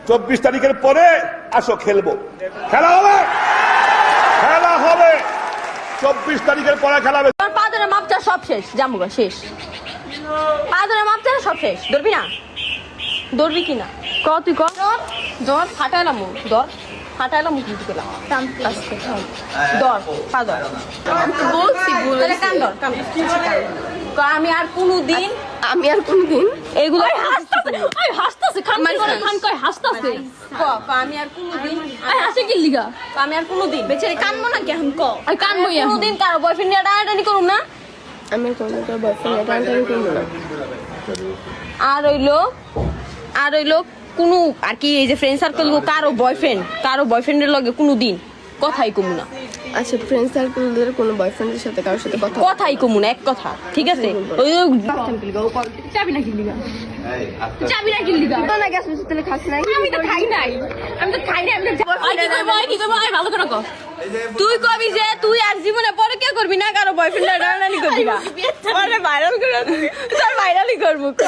24 তারিখের পরে আসো খেলবো, খেলা হবে 24 তারিখের পরে খেলা হবে। তোর পা ধরে মাপটা সব শেষ, জামুগা শেষ, পা ধরে মাপটা সব শেষ। ধরবি না? ধরবি কিনা ক, তুই ক। ধর ফাটাইলাম, ধর ফাটাইলাম, মুখ দিতে গেলাম, ধর পা ধর। বলছি কান ধর, আমি আর কোনোদিন এগুলো হাসতাছে, খান কয় হাসতাছে, আমি আর কোনোদিন হাসে কি লিগা, আমি আর কোনোদিন বেচারি কানবো না কি এখন ক, কানবো কোনোদিন কারো বয়ফ্রেন্ড নিয়ে টানাটানি করুম না, আমি কোনোদিন বয়ফ্রেন্ড নিয়ে টানাটানি করবো না। আর হইলো কোনো আর কি এই যে ফ্রেন্ড সার্কেল কারো বয়ফ্রেন্ডের লগে কোনোদিন কথাই কমু না। আচ্ছা, ফ্রেন্ড সার্কেলদের কোনো বয়ফ্রেন্ডের সাথে কারোর সাথে কথাই কমু না, এক কথা, ঠিক আছে? ওই চাবি না কিনলি না গ্যাস মিষ্টি তেলে খাস নাই, আমি তো খাই নাই, আমি তো কি করবো ভালো করে কর। তুই কবি যে তুই আর জীবনে পরে কে করবি না কারো বয়ফ্রেন্ড টানাটানি করবি না, ভাইরাল করে তোর ভাইরালই করবো ক।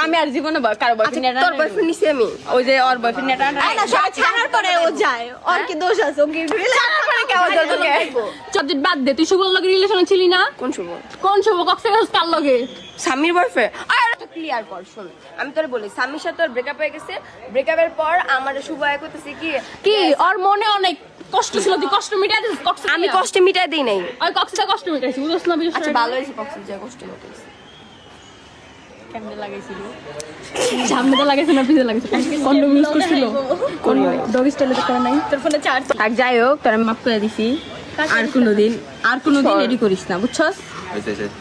আমি আর জীবনে কারো বয়ফ্রেন্ড তোর বয়ফ্রেন্ড নিছি আমি, ওই যে ওর বয়ফ্রেন্ড ছাড়ার পরে ও যায়, ওর কি দোষ আছে? ও কি ছাড়ার পরে কেমন সাবজেক্ট বাদ দে, তুই শুভর লগে রিলেশনে ছিলি না? কোন শুভ? কক্সবাজার কার লগে? স্বামীর বয়ফ্রেন্ড। আর ক্লিয়ার কর, শোন আমি তোরে বলি, স্বামীর সাথে তোর ব্রেকআপ হয়ে গেছে, ব্রেকআপের পর আমার শুভ আয় করতেছে কি ওর মনে অনেক কষ্ট ছিল, তুই কষ্ট মিটাই দিস। আমি কষ্ট মিটাই দিই নাই, ওই কক্সবাজার কষ্ট মিটাইছি, বুঝছ না? আচ্ছা ভালো হয়েছে, কক্সবাজার কষ্ট মিটাইছি। কেমনে লাগাইছিল? সামনে লাগাইছে না পিছে লাগাইছে? কন্ডম ইউজ করছিল? কোন ডগ স্টাইলে তো করে নাই? তোর ফোনে চার্জ থাক, যাই হোক তোর আমি মাফ করে দিছি। আর কোনোদিন এডি করিস না, বুঝছস?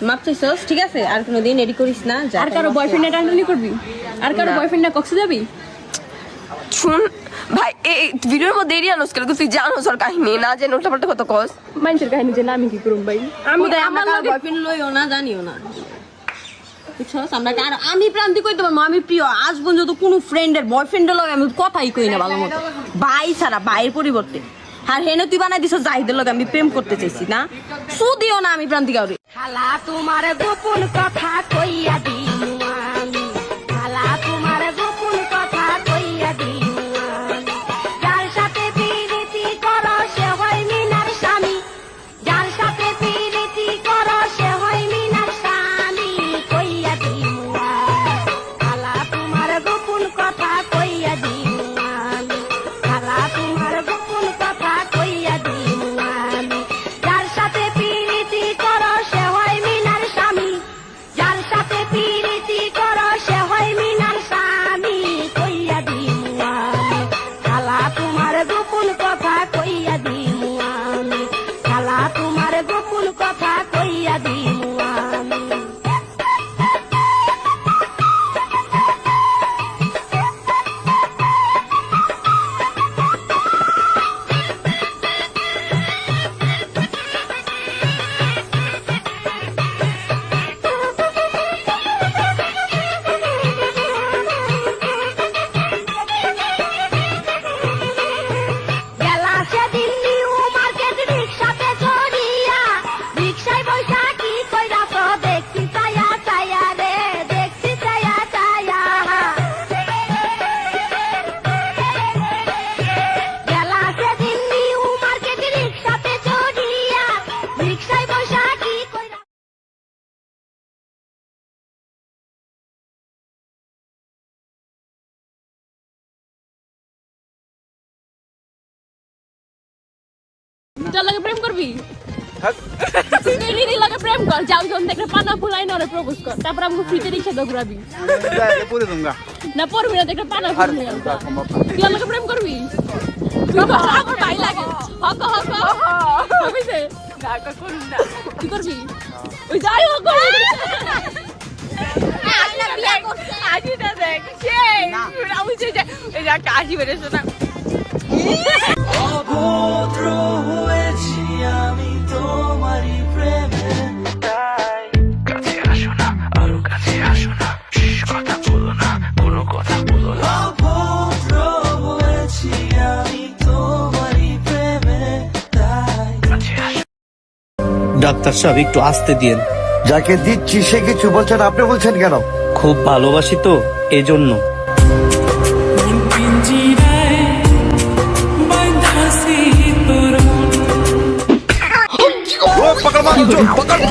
মাপ চাইছস, ঠিক আছে? আর কোনোদিন এডি করিস না। আর কারো বয়ফ্রেন্ড টানাটানি করবি? আর কারো বয়ফ্রেন্ড কক্সে যাবি? শুন ভাই, এই ভিডিওর মধ্যে এরিয়া নষ্ট করে তুই জানোস ওর কাহিনী, না জেনে উল্টাপাল্টা কত কস মানুষের কাহিনী যে আমি কি করব ভাই? আমার বয়ফ্রেন্ড লইও না, জানিও না, বুঝছস? আমি প্রান্তি কইতে পারবো, আমি প্রিয় আজ পর্যন্ত কোনো ফ্রেন্ডের বয়ফ্রেন্ডের লগে আমি কথাই কই না ভালো মতো, ভাই ছাড়া, ভাইয়ের পরিবর্তে। আর হেনে তুই বানাই দিছ জাহিদের লগে আমি প্রেম করতে চাইছি না, সুদিও না আমি প্রান্তি কাউরে। খালা তোমার গোপন কথা কইয়া দিমু আমি, খালা তোমার গোপন কথা কইয়া দিমু আমি, যার সাথে প্রীতি করো সে হয় মিনার স্বামী, যার সাথে প্রীতি করো সে হয় মিনার স্বামী, কইয়া দিমু আমি, খালা তোমার গোপন কথা কইয়া দিমু আমি, খালা তোমার গোপন কথা কইয়া দিমু আমি, যার সাথে প্রীতি করো সে হয় মিনার স্বামী, যার সাথে প্রীতি করো সে হয় মিনার স্বামী, কইয়া দিমু আমি, খালা তোমার গোপন কথা কইয়া দিমু আমি, খালা তোমার গোপন কথা কইয়া দিমু আমি। গেলা সেদিন নিউ মার্কেট রিক্সাতে চড়িয়া, রিক্সায় বইসা কি কইরা তো দেখছি চায়া চায়া রে, দেখছি চায়া চায়া। গেলা সেদিন নিউ মার্কেট রিক্সাতে চড়িয়া, রিক্সায় বইসা কি কইরা। যার লাগে প্রেম করবি, দিদি লাগে প্রেম কর, যাও যখন দেখলে পানা ফুলাই না প্রপোজ কর, তারপর আমাকে ফ্রিতে রিক্সা দে ঘুরাবি না, পড়বি না দেখলে পানা ফুলাই। তুই আমাকে প্রেম করবি? আমার ভাই লাগে, হক হক হবিছে কাকা করুন না, কি করবি? ওই যাই হোক আজনা বিয়া করছে, আজিটা দেখ সেই আমি যে এই যে কাশি বেরেছ না। অভদ্র হয়েছি আমি তোমারই প্রেমে, তাই কাছে আসো না, আরো কাছে আসো না, কথা বলো না, কোনো কথা বলো না। অভদ্র হয়েছি আমি তোমারই প্রেমে, তাই কাছে আসো। ডাক্তার সাহেব একটু আস্তে দিয়েন। যাকে দিচ্ছি সে কিছু বলছেন, আপনি বলছেন কেন? খুব ভালোবাসি তো, এজন্য। पकड़